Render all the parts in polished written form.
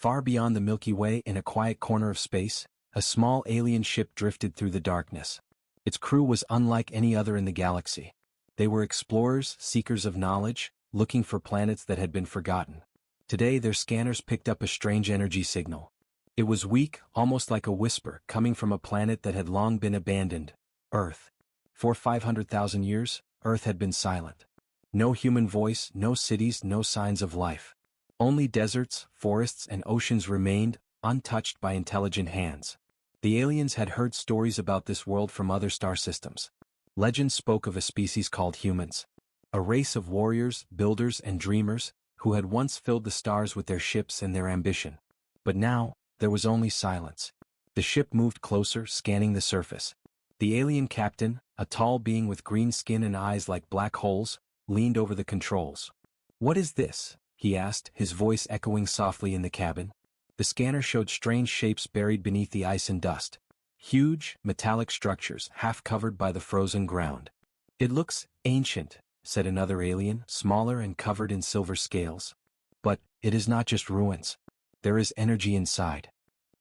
Far beyond the Milky Way in a quiet corner of space, a small alien ship drifted through the darkness. Its crew was unlike any other in the galaxy. They were explorers, seekers of knowledge, looking for planets that had been forgotten. Today their scanners picked up a strange energy signal. It was weak, almost like a whisper, coming from a planet that had long been abandoned, Earth. For 500,000 years, Earth had been silent. No human voice, no cities, no signs of life. Only deserts, forests, and oceans remained, untouched by intelligent hands. The aliens had heard stories about this world from other star systems. Legends spoke of a species called humans. A race of warriors, builders, and dreamers, who had once filled the stars with their ships and their ambition. But now, there was only silence. The ship moved closer, scanning the surface. The alien captain, a tall being with green skin and eyes like black holes, leaned over the controls. "What is this?" he asked, his voice echoing softly in the cabin. The scanner showed strange shapes buried beneath the ice and dust. Huge, metallic structures, half covered by the frozen ground. "It looks ancient," said another alien, smaller and covered in silver scales. "But it is not just ruins. There is energy inside."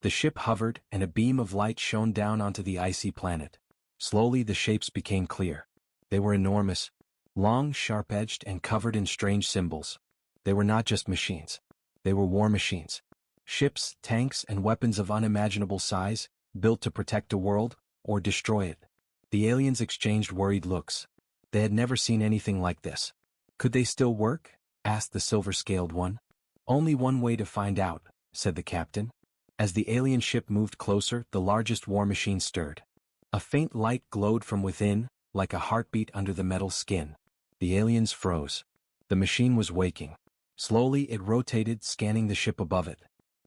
The ship hovered, and a beam of light shone down onto the icy planet. Slowly the shapes became clear. They were enormous, long, sharp-edged, and covered in strange symbols. They were not just machines. They were war machines. Ships, tanks, and weapons of unimaginable size, built to protect a world, or destroy it. The aliens exchanged worried looks. They had never seen anything like this. "Could they still work?" asked the silver-scaled one. "Only one way to find out," said the captain. As the alien ship moved closer, the largest war machine stirred. A faint light glowed from within, like a heartbeat under the metal skin. The aliens froze. The machine was waking. Slowly it rotated, scanning the ship above it.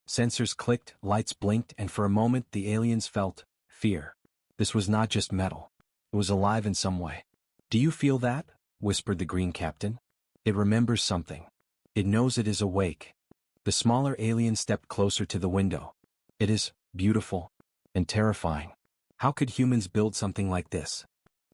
Sensors clicked, lights blinked, and for a moment the aliens felt fear. This was not just metal. It was alive in some way. "Do you feel that?" whispered the green captain. "It remembers something. It knows it is awake." The smaller alien stepped closer to the window. "It is beautiful and terrifying. How could humans build something like this?"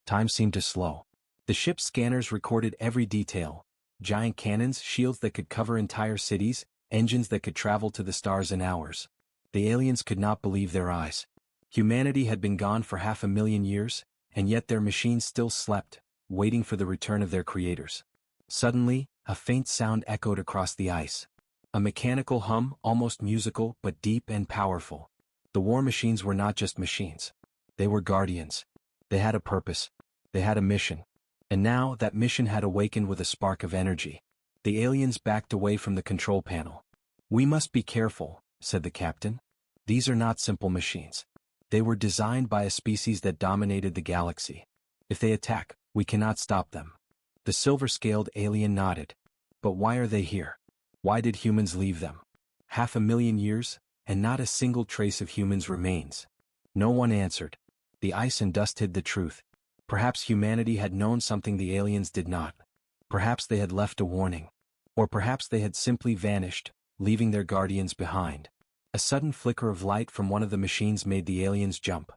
Time seemed to slow. The ship's scanners recorded every detail. Giant cannons, shields that could cover entire cities, engines that could travel to the stars in hours. The aliens could not believe their eyes. Humanity had been gone for 500,000 years, and yet their machines still slept, waiting for the return of their creators. Suddenly, a faint sound echoed across the ice. A mechanical hum, almost musical but deep and powerful. The war machines were not just machines. They were guardians. They had a purpose. They had a mission. And now that mission had awakened with a spark of energy. The aliens backed away from the control panel. "We must be careful," said the captain. "These are not simple machines. They were designed by a species that dominated the galaxy. If they attack, we cannot stop them." The silver-scaled alien nodded. "But why are they here? Why did humans leave them? 500,000 years, and not a single trace of humans remains." No one answered. The ice and dust hid the truth. Perhaps humanity had known something the aliens did not. Perhaps they had left a warning. Or perhaps they had simply vanished, leaving their guardians behind. A sudden flicker of light from one of the machines made the aliens jump.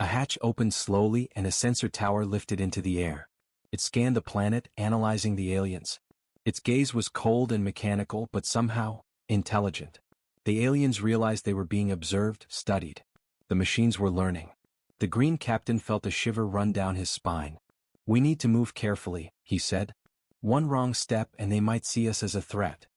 A hatch opened slowly and a sensor tower lifted into the air. It scanned the planet, analyzing the aliens. Its gaze was cold and mechanical, but somehow intelligent. The aliens realized they were being observed, studied. The machines were learning. The green captain felt a shiver run down his spine. "We need to move carefully," he said. "One wrong step and they might see us as a threat."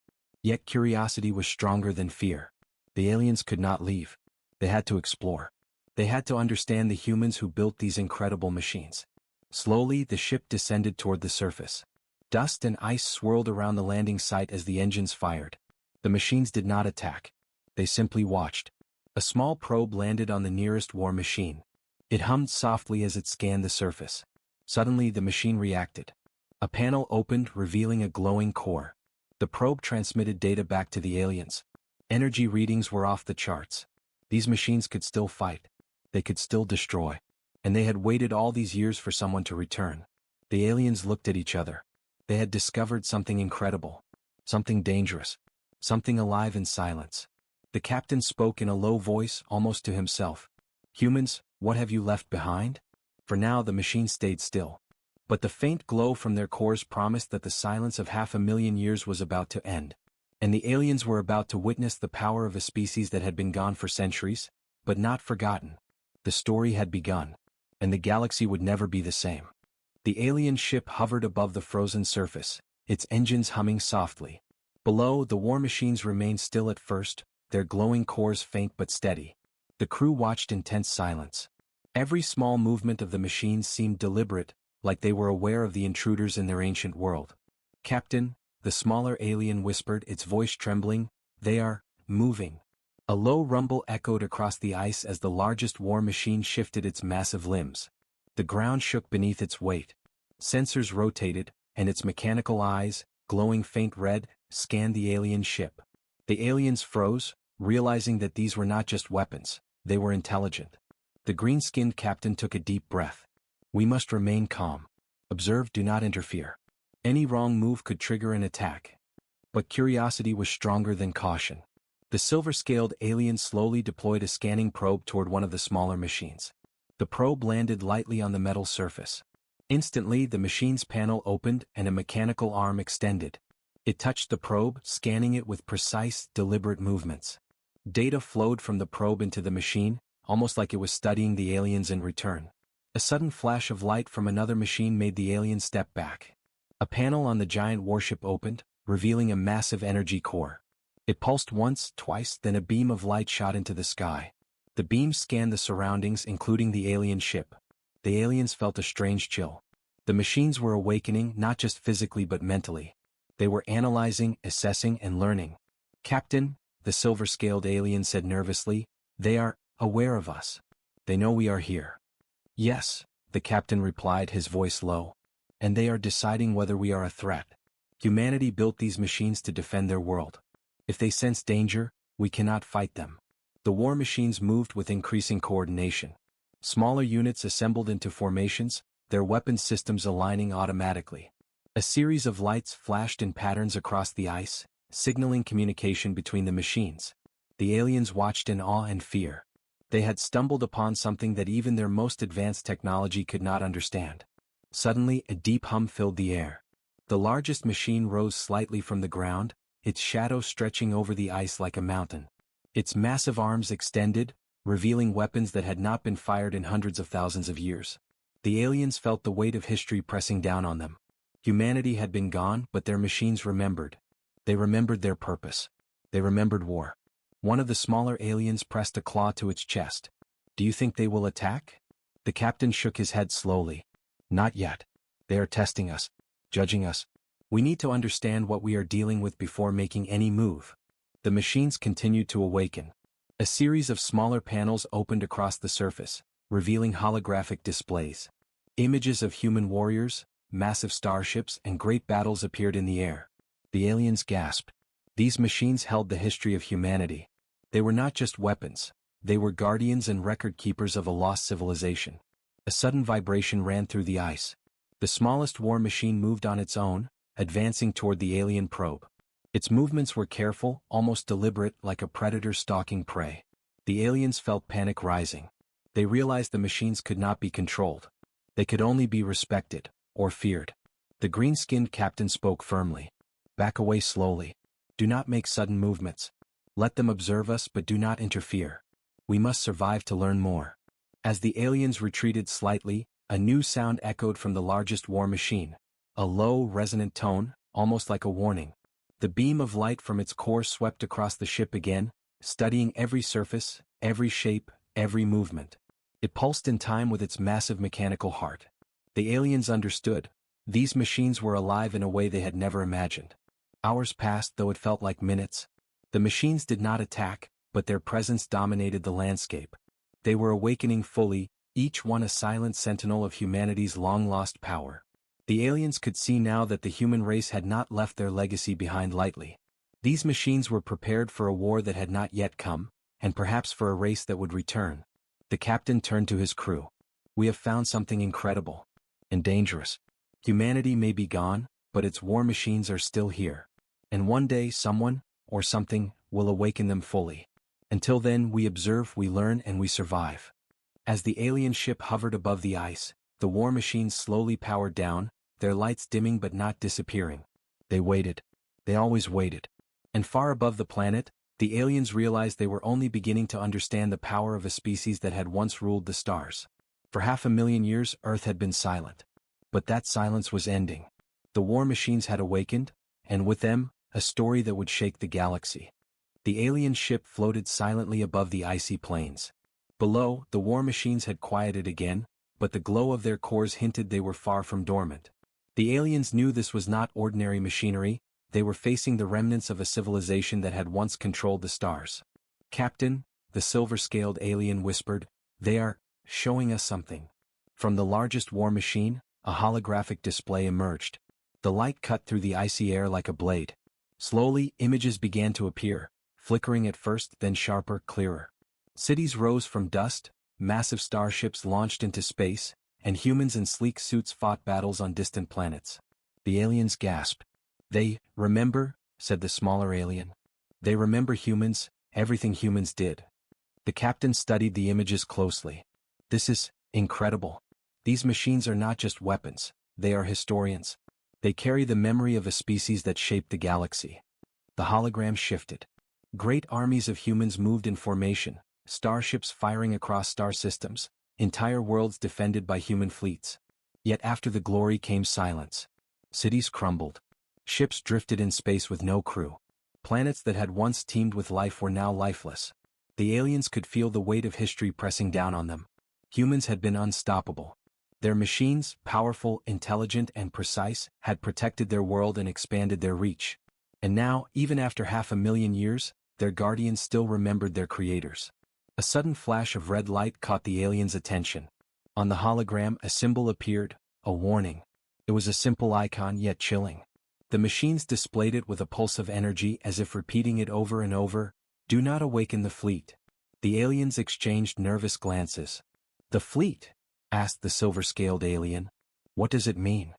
Yet curiosity was stronger than fear. The aliens could not leave. They had to explore. They had to understand the humans who built these incredible machines. Slowly, the ship descended toward the surface. Dust and ice swirled around the landing site as the engines fired. The machines did not attack. They simply watched. A small probe landed on the nearest war machine. It hummed softly as it scanned the surface. Suddenly, the machine reacted. A panel opened, revealing a glowing core. The probe transmitted data back to the aliens. Energy readings were off the charts. These machines could still fight. They could still destroy. And they had waited all these years for someone to return. The aliens looked at each other. They had discovered something incredible. Something dangerous. Something alive in silence. The captain spoke in a low voice, almost to himself. "Humans, what have you left behind?" For now the machine stayed still. But the faint glow from their cores promised that the silence of 500,000 years was about to end. And the aliens were about to witness the power of a species that had been gone for centuries, but not forgotten. The story had begun, and the galaxy would never be the same. The alien ship hovered above the frozen surface, its engines humming softly. Below, the war machines remained still at first, their glowing cores faint but steady. The crew watched in tense silence. Every small movement of the machines seemed deliberate, like they were aware of the intruders in their ancient world. "Captain," the smaller alien whispered, its voice trembling, "they are moving." A low rumble echoed across the ice as the largest war machine shifted its massive limbs. The ground shook beneath its weight. Sensors rotated, and its mechanical eyes, glowing faint red, scanned the alien ship. The aliens froze, realizing that these were not just weapons, they were intelligent. The green-skinned captain took a deep breath. "We must remain calm. Observe, do not interfere. Any wrong move could trigger an attack." But curiosity was stronger than caution. The silver-scaled alien slowly deployed a scanning probe toward one of the smaller machines. The probe landed lightly on the metal surface. Instantly, the machine's panel opened and a mechanical arm extended. It touched the probe, scanning it with precise, deliberate movements. Data flowed from the probe into the machine, almost like it was studying the aliens in return. A sudden flash of light from another machine made the alien step back. A panel on the giant warship opened, revealing a massive energy core. It pulsed once, twice, then a beam of light shot into the sky. The beam scanned the surroundings, including the alien ship. The aliens felt a strange chill. The machines were awakening, not just physically but mentally. They were analyzing, assessing, and learning. "Captain," the silver-scaled alien said nervously, "they are aware of us. They know we are here." "Yes," the captain replied, his voice low. "And they are deciding whether we are a threat. Humanity built these machines to defend their world. If they sense danger, we cannot fight them." The war machines moved with increasing coordination. Smaller units assembled into formations, their weapon systems aligning automatically. A series of lights flashed in patterns across the ice, signaling communication between the machines. The aliens watched in awe and fear. They had stumbled upon something that even their most advanced technology could not understand. Suddenly, a deep hum filled the air. The largest machine rose slightly from the ground, its shadow stretching over the ice like a mountain. Its massive arms extended, revealing weapons that had not been fired in hundreds of thousands of years. The aliens felt the weight of history pressing down on them. Humanity had been gone, but their machines remembered. They remembered their purpose. They remembered war. One of the smaller aliens pressed a claw to its chest. "Do you think they will attack?" The captain shook his head slowly. "Not yet. They are testing us, judging us. We need to understand what we are dealing with before making any move." The machines continued to awaken. A series of smaller panels opened across the surface, revealing holographic displays. Images of human warriors, massive starships, and great battles appeared in the air. The aliens gasped. These machines held the history of humanity. They were not just weapons, they were guardians and record-keepers of a lost civilization. A sudden vibration ran through the ice. The smallest war machine moved on its own, advancing toward the alien probe. Its movements were careful, almost deliberate, like a predator stalking prey. The aliens felt panic rising. They realized the machines could not be controlled. They could only be respected, or feared. The green-skinned captain spoke firmly. "Back away slowly. Do not make sudden movements. Let them observe us but do not interfere. We must survive to learn more." As the aliens retreated slightly, a new sound echoed from the largest war machine. A low, resonant tone, almost like a warning. The beam of light from its core swept across the ship again, studying every surface, every shape, every movement. It pulsed in time with its massive mechanical heart. The aliens understood. These machines were alive in a way they had never imagined. Hours passed, though it felt like minutes. The machines did not attack, but their presence dominated the landscape. They were awakening fully, each one a silent sentinel of humanity's long-lost power. The aliens could see now that the human race had not left their legacy behind lightly. These machines were prepared for a war that had not yet come, and perhaps for a race that would return. The captain turned to his crew. "We have found something incredible. And dangerous. Humanity may be gone, but its war machines are still here. And one day someone, or something, will awaken them fully. Until then, we observe, we learn, and we survive." As the alien ship hovered above the ice, the war machines slowly powered down, their lights dimming but not disappearing. They waited. They always waited. And far above the planet, the aliens realized they were only beginning to understand the power of a species that had once ruled the stars. For 500,000 years, Earth had been silent. But that silence was ending. The war machines had awakened, and with them, a story that would shake the galaxy. The alien ship floated silently above the icy plains. Below, the war machines had quieted again, but the glow of their cores hinted they were far from dormant. The aliens knew this was not ordinary machinery. They were facing the remnants of a civilization that had once controlled the stars. "Captain," the silver-scaled alien whispered, "they are showing us something." From the largest war machine, a holographic display emerged. The light cut through the icy air like a blade. Slowly, images began to appear, flickering at first, then sharper, clearer. Cities rose from dust, massive starships launched into space, and humans in sleek suits fought battles on distant planets. The aliens gasped. "They remember," said the smaller alien. "They remember humans, everything humans did." The captain studied the images closely. "This is incredible. These machines are not just weapons, they are historians. They carry the memory of a species that shaped the galaxy." The hologram shifted. Great armies of humans moved in formation, starships firing across star systems, entire worlds defended by human fleets. Yet after the glory came silence. Cities crumbled. Ships drifted in space with no crew. Planets that had once teemed with life were now lifeless. The aliens could feel the weight of history pressing down on them. Humans had been unstoppable. Their machines, powerful, intelligent, and precise, had protected their world and expanded their reach. And now, even after 500,000 years, their guardians still remembered their creators. A sudden flash of red light caught the aliens' attention. On the hologram, a symbol appeared, a warning. It was a simple icon, yet chilling. The machines displayed it with a pulse of energy, as if repeating it over and over, "Do not awaken the fleet." The aliens exchanged nervous glances. "The fleet?" asked the silver-scaled alien. "What does it mean?"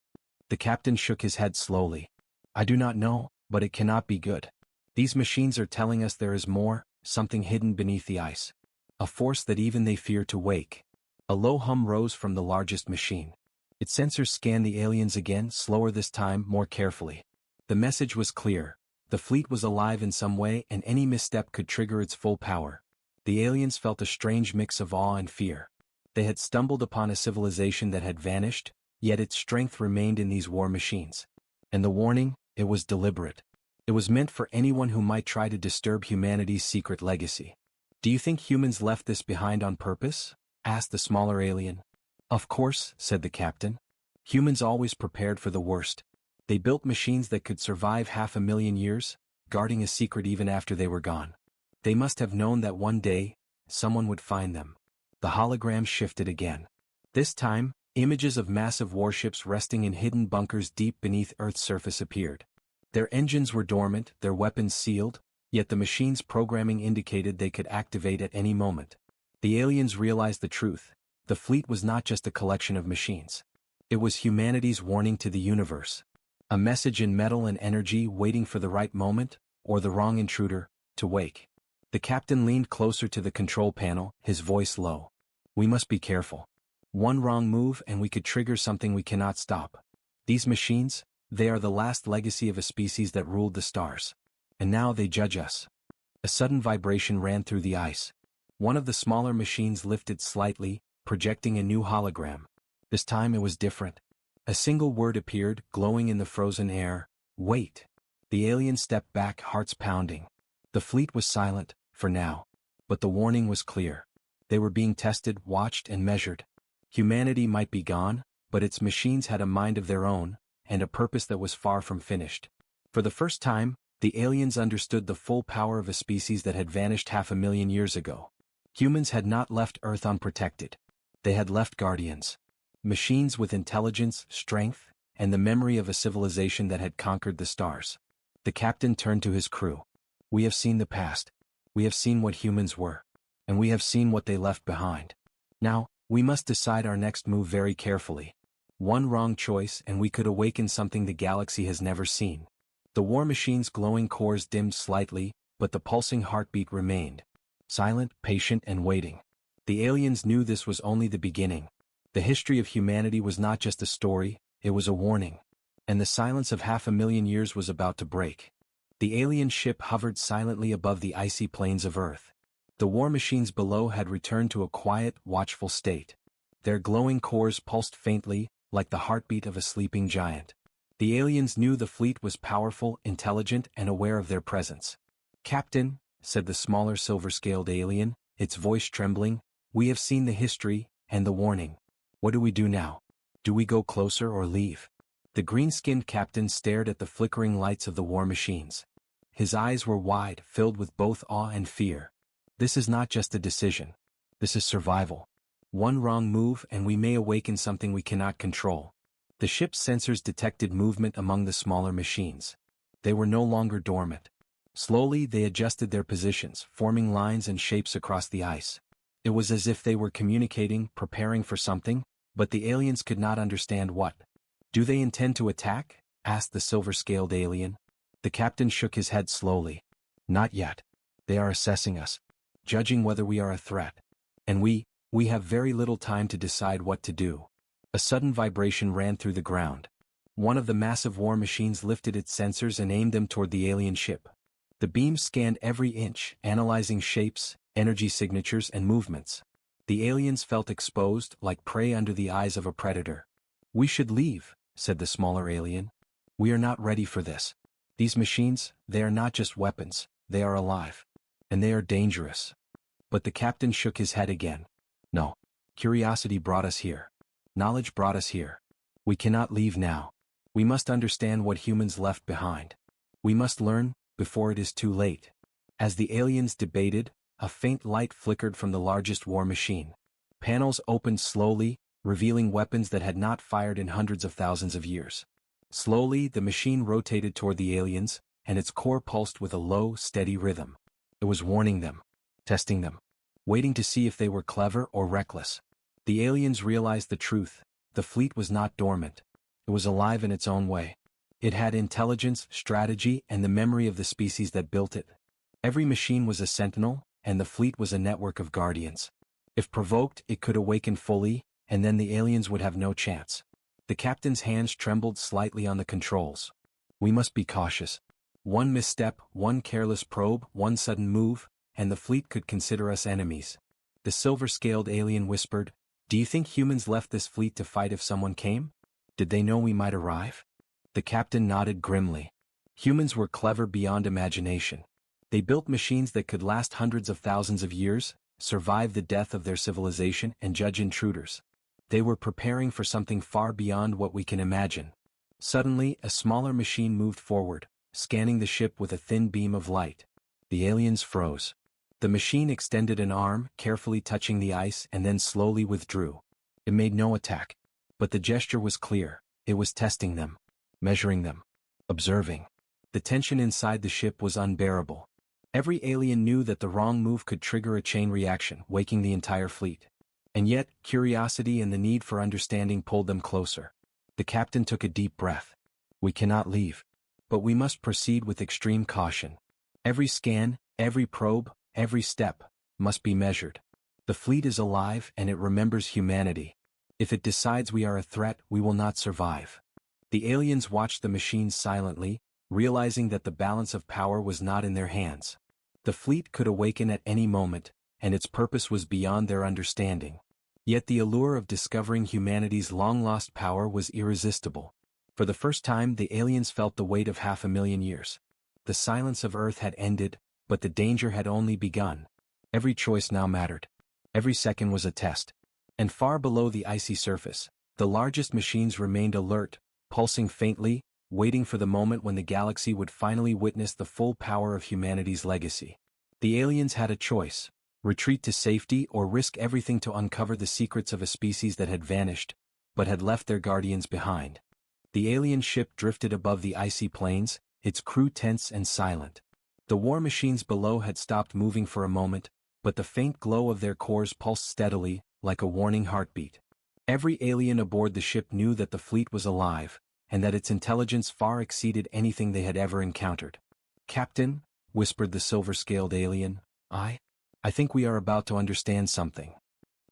The captain shook his head slowly. "I do not know, but it cannot be good. These machines are telling us there is more, something hidden beneath the ice. A force that even they fear to wake." A low hum rose from the largest machine. Its sensors scanned the aliens again, slower this time, more carefully. The message was clear. The fleet was alive in some way, and any misstep could trigger its full power. The aliens felt a strange mix of awe and fear. They had stumbled upon a civilization that had vanished, yet its strength remained in these war machines. And the warning, it was deliberate. It was meant for anyone who might try to disturb humanity's secret legacy. "Do you think humans left this behind on purpose?" asked the smaller alien. "Of course," said the captain. "Humans always prepared for the worst. They built machines that could survive 500,000 years, guarding a secret even after they were gone. They must have known that one day, someone would find them." The hologram shifted again. This time, images of massive warships resting in hidden bunkers deep beneath Earth's surface appeared. Their engines were dormant, their weapons sealed, yet the machine's programming indicated they could activate at any moment. The aliens realized the truth. The fleet was not just a collection of machines. It was humanity's warning to the universe. A message in metal and energy waiting for the right moment, or the wrong intruder, to wake. The captain leaned closer to the control panel, his voice low. "We must be careful. One wrong move and we could trigger something we cannot stop. These machines, they are the last legacy of a species that ruled the stars. And now they judge us." A sudden vibration ran through the ice. One of the smaller machines lifted slightly, projecting a new hologram. This time it was different. A single word appeared, glowing in the frozen air: "Wait." The alien stepped back, hearts pounding. The fleet was silent, for now. But the warning was clear. They were being tested, watched, and measured. Humanity might be gone, but its machines had a mind of their own, and a purpose that was far from finished. For the first time, the aliens understood the full power of a species that had vanished 500,000 years ago. Humans had not left Earth unprotected. They had left guardians. Machines with intelligence, strength, and the memory of a civilization that had conquered the stars. The captain turned to his crew. "We have seen the past. We have seen what humans were. And we have seen what they left behind. Now, we must decide our next move very carefully. One wrong choice and we could awaken something the galaxy has never seen." The war machine's glowing cores dimmed slightly, but the pulsing heartbeat remained. Silent, patient, and waiting. The aliens knew this was only the beginning. The history of humanity was not just a story, it was a warning. And the silence of 500,000 years was about to break. The alien ship hovered silently above the icy plains of Earth. The war machines below had returned to a quiet, watchful state. Their glowing cores pulsed faintly, like the heartbeat of a sleeping giant. The aliens knew the fleet was powerful, intelligent, and aware of their presence. "Captain," said the smaller silver-scaled alien, its voice trembling, "we have seen the history, and the warning. What do we do now? Do we go closer or leave?" The green-skinned captain stared at the flickering lights of the war machines. His eyes were wide, filled with both awe and fear. "This is not just a decision. This is survival. One wrong move and we may awaken something we cannot control." The ship's sensors detected movement among the smaller machines. They were no longer dormant. Slowly they adjusted their positions, forming lines and shapes across the ice. It was as if they were communicating, preparing for something, but the aliens could not understand what. "Do they intend to attack?" asked the silver-scaled alien. The captain shook his head slowly. "Not yet. They are assessing us, judging whether we are a threat. And we have very little time to decide what to do." A sudden vibration ran through the ground. One of the massive war machines lifted its sensors and aimed them toward the alien ship. The beams scanned every inch, analyzing shapes, energy signatures, and movements. The aliens felt exposed, like prey under the eyes of a predator. "We should leave," said the smaller alien. "We are not ready for this. These machines, they are not just weapons, they are alive. And they are dangerous." But the captain shook his head again. "No. Curiosity brought us here. Knowledge brought us here. We cannot leave now. We must understand what humans left behind. We must learn, before it is too late." As the aliens debated, a faint light flickered from the largest war machine. Panels opened slowly, revealing weapons that had not fired in hundreds of thousands of years. Slowly, the machine rotated toward the aliens, and its core pulsed with a low, steady rhythm. It was warning them, testing them, waiting to see if they were clever or reckless. The aliens realized the truth. The fleet was not dormant. It was alive in its own way. It had intelligence, strategy, and the memory of the species that built it. Every machine was a sentinel, and the fleet was a network of guardians. If provoked, it could awaken fully, and then the aliens would have no chance. The captain's hands trembled slightly on the controls. "We must be cautious. One misstep, one careless probe, one sudden move, and the fleet could consider us enemies." The silver-scaled alien whispered, "Do you think humans left this fleet to fight if someone came? Did they know we might arrive?" The captain nodded grimly. Humans were clever beyond imagination. They built machines that could last hundreds of thousands of years, survive the death of their civilization, and judge intruders. They were preparing for something far beyond what we can imagine. Suddenly, a smaller machine moved forward, scanning the ship with a thin beam of light. The aliens froze. The machine extended an arm, carefully touching the ice, and then slowly withdrew. It made no attack. But the gesture was clear. It was testing them, measuring them, observing. The tension inside the ship was unbearable. Every alien knew that the wrong move could trigger a chain reaction, waking the entire fleet. And yet, curiosity and the need for understanding pulled them closer. The captain took a deep breath. "We cannot leave. But we must proceed with extreme caution. Every scan, every probe, every step, must be measured. The fleet is alive and it remembers humanity. If it decides we are a threat, we will not survive." The aliens watched the machines silently, realizing that the balance of power was not in their hands. The fleet could awaken at any moment, and its purpose was beyond their understanding. Yet the allure of discovering humanity's long-lost power was irresistible. For the first time, the aliens felt the weight of 500,000 years. The silence of Earth had ended, but the danger had only begun. Every choice now mattered. Every second was a test. And far below the icy surface, the largest machines remained alert, pulsing faintly, waiting for the moment when the galaxy would finally witness the full power of humanity's legacy. The aliens had a choice: retreat to safety or risk everything to uncover the secrets of a species that had vanished, but had left their guardians behind. The alien ship drifted above the icy plains, its crew tense and silent. The war machines below had stopped moving for a moment, but the faint glow of their cores pulsed steadily, like a warning heartbeat. Every alien aboard the ship knew that the fleet was alive, and that its intelligence far exceeded anything they had ever encountered. "Captain," whispered the silver-scaled alien, I think we are about to understand something."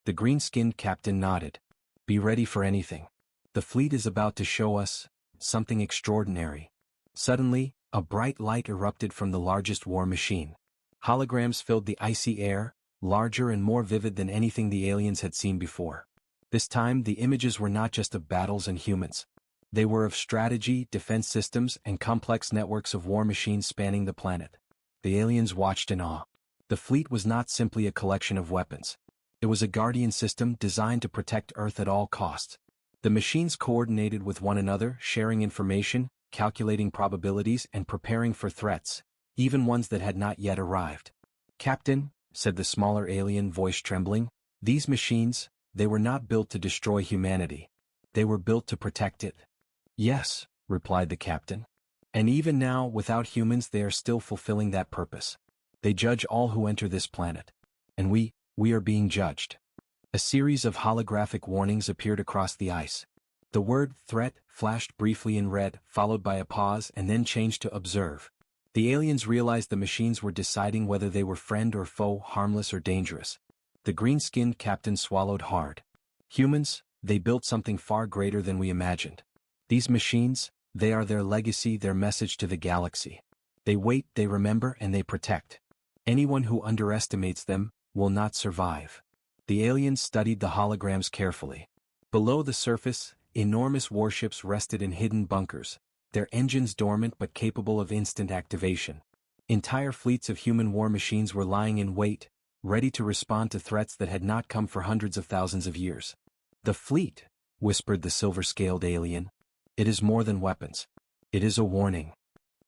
The green-skinned captain nodded. "Be ready for anything. The fleet is about to show us something extraordinary." Suddenly, A bright light erupted from the largest war machine. Holograms filled the icy air, larger and more vivid than anything the aliens had seen before. This time the images were not just of battles and humans. They were of strategy, defense systems, and complex networks of war machines spanning the planet. The aliens watched in awe. The fleet was not simply a collection of weapons. It was a guardian system designed to protect Earth at all costs. The machines coordinated with one another, sharing information, calculating probabilities, and preparing for threats, even ones that had not yet arrived. "Captain," said the smaller alien, voice trembling, "these machines, they were not built to destroy humanity. They were built to protect it." "Yes," replied the captain. "And even now, without humans, they are still fulfilling that purpose. They judge all who enter this planet. And we are being judged." A series of holographic warnings appeared across the ice. The word "threat" flashed briefly in red, followed by a pause and then changed to "observe." The aliens realized the machines were deciding whether they were friend or foe, harmless or dangerous. The green-skinned captain swallowed hard. "Humans, they built something far greater than we imagined. These machines, they are their legacy, their message to the galaxy. They wait, they remember, and they protect. Anyone who underestimates them will not survive." The aliens studied the holograms carefully. Below the surface, enormous warships rested in hidden bunkers, their engines dormant but capable of instant activation. Entire fleets of human war machines were lying in wait, ready to respond to threats that had not come for hundreds of thousands of years. "The fleet," whispered the silver-scaled alien. "It is more than weapons. It is a warning."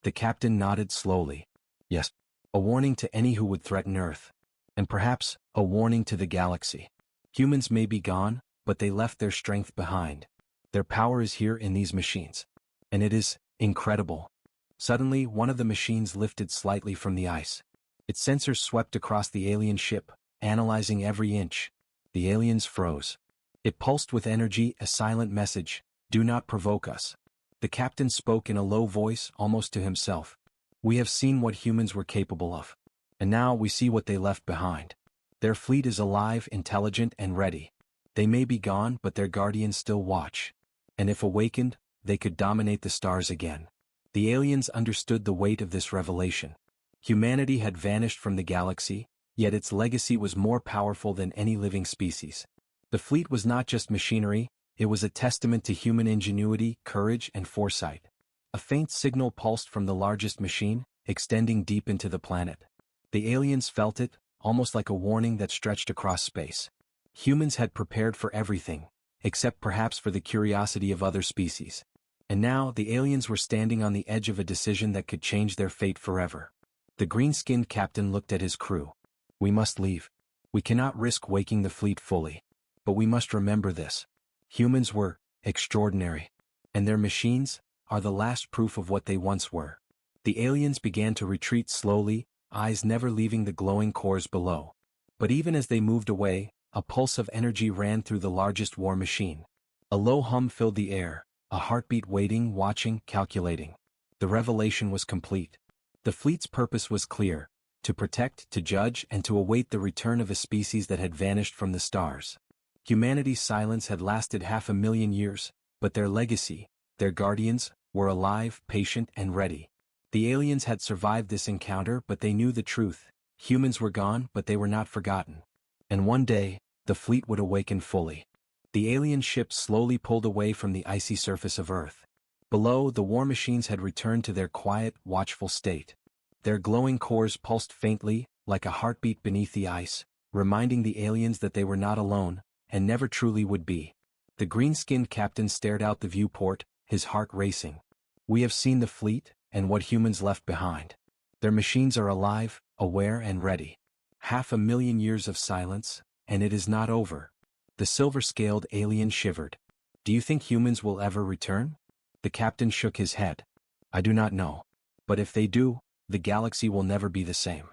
The captain nodded slowly. "Yes, a warning to any who would threaten Earth. And perhaps, a warning to the galaxy. Humans may be gone, but they left their strength behind. Their power is here in these machines. And it is incredible." Suddenly, one of the machines lifted slightly from the ice. Its sensors swept across the alien ship, analyzing every inch. The aliens froze. It pulsed with energy, a silent message: "Do not provoke us." The captain spoke in a low voice, almost to himself. "We have seen what humans were capable of. And now we see what they left behind. Their fleet is alive, intelligent, and ready. They may be gone, but their guardians still watch. And if awakened, they could dominate the stars again." The aliens understood the weight of this revelation. Humanity had vanished from the galaxy, yet its legacy was more powerful than any living species. The fleet was not just machinery, it was a testament to human ingenuity, courage, and foresight. A faint signal pulsed from the largest machine, extending deep into the planet. The aliens felt it, almost like a warning that stretched across space. Humans had prepared for everything, except perhaps for the curiosity of other species. And now the aliens were standing on the edge of a decision that could change their fate forever. The green-skinned captain looked at his crew. "We must leave. We cannot risk waking the fleet fully. But we must remember this. Humans were extraordinary. And their machines are the last proof of what they once were." The aliens began to retreat slowly, eyes never leaving the glowing cores below. But even as they moved away, a pulse of energy ran through the largest war machine. A low hum filled the air, a heartbeat waiting, watching, calculating. The revelation was complete. The fleet's purpose was clear: to protect, to judge, and to await the return of a species that had vanished from the stars. Humanity's silence had lasted 500,000 years, but their legacy, their guardians, were alive, patient, and ready. The aliens had survived this encounter, but they knew the truth. Humans were gone, but they were not forgotten. And one day, the fleet would awaken fully. The alien ship slowly pulled away from the icy surface of Earth. Below, the war machines had returned to their quiet, watchful state. Their glowing cores pulsed faintly, like a heartbeat beneath the ice, reminding the aliens that they were not alone, and never truly would be. The green-skinned captain stared out the viewport, his heart racing. "We have seen the fleet, and what humans left behind. Their machines are alive, aware, and ready. 500,000 years of silence, and it is not over." The silver-scaled alien shivered. "Do you think humans will ever return?" The captain shook his head. "I do not know. But if they do, the galaxy will never be the same.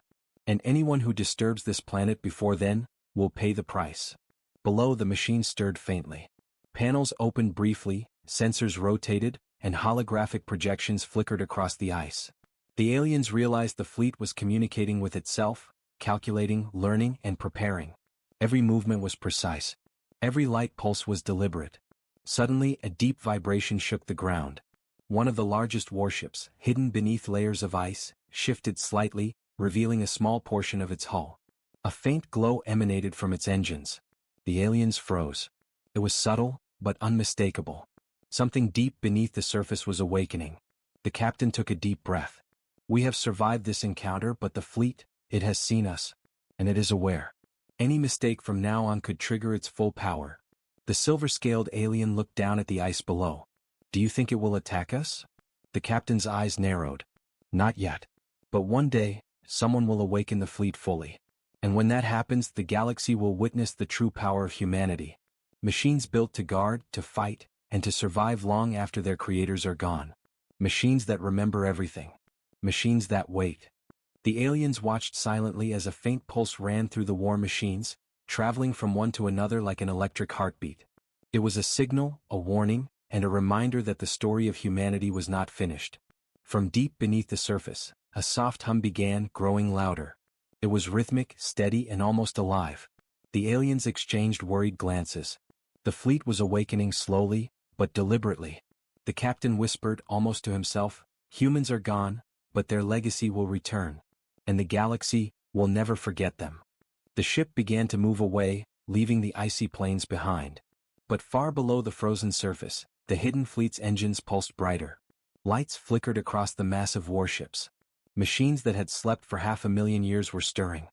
And anyone who disturbs this planet before then, will pay the price." Below, the machine stirred faintly. Panels opened briefly, sensors rotated, and holographic projections flickered across the ice. The aliens realized the fleet was communicating with itself, calculating, learning, and preparing. Every movement was precise. Every light pulse was deliberate. Suddenly, a deep vibration shook the ground. One of the largest warships, hidden beneath layers of ice, shifted slightly, revealing a small portion of its hull. A faint glow emanated from its engines. The aliens froze. It was subtle, but unmistakable. Something deep beneath the surface was awakening. The captain took a deep breath. We have survived this encounter, but the fleet, it has seen us. And it is aware. Any mistake from now on could trigger its full power. The silver-scaled alien looked down at the ice below. Do you think it will attack us? The captain's eyes narrowed. Not yet. But one day, someone will awaken the fleet fully. And when that happens, the galaxy will witness the true power of humanity. Machines built to guard, to fight, and to survive long after their creators are gone. Machines that remember everything. Machines that wait. The aliens watched silently as a faint pulse ran through the war machines, traveling from one to another like an electric heartbeat. It was a signal, a warning, and a reminder that the story of humanity was not finished. From deep beneath the surface, a soft hum began, growing louder. It was rhythmic, steady, and almost alive. The aliens exchanged worried glances. The fleet was awakening slowly, but deliberately. The captain whispered, almost to himself, "Humans are gone, but their legacy will return. And the galaxy will never forget them." The ship began to move away, leaving the icy plains behind. But far below the frozen surface, the hidden fleet's engines pulsed brighter. Lights flickered across the massive warships. Machines that had slept for 500,000 years were stirring.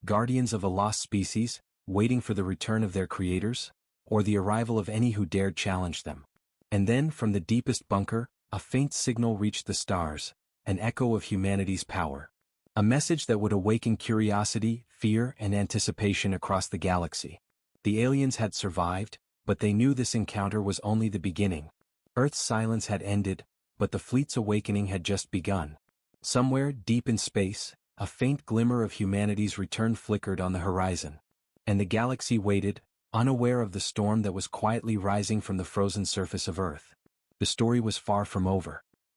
Guardians of a lost species, waiting for the return of their creators, or the arrival of any who dared challenge them. And then, from the deepest bunker, a faint signal reached the stars, an echo of humanity's power. A message that would awaken curiosity, fear, and anticipation across the galaxy. The aliens had survived, but they knew this encounter was only the beginning. Earth's silence had ended, but the fleet's awakening had just begun. Somewhere, deep in space, a faint glimmer of humanity's return flickered on the horizon. And the galaxy waited, unaware of the storm that was quietly rising from the frozen surface of Earth. The story was far from over.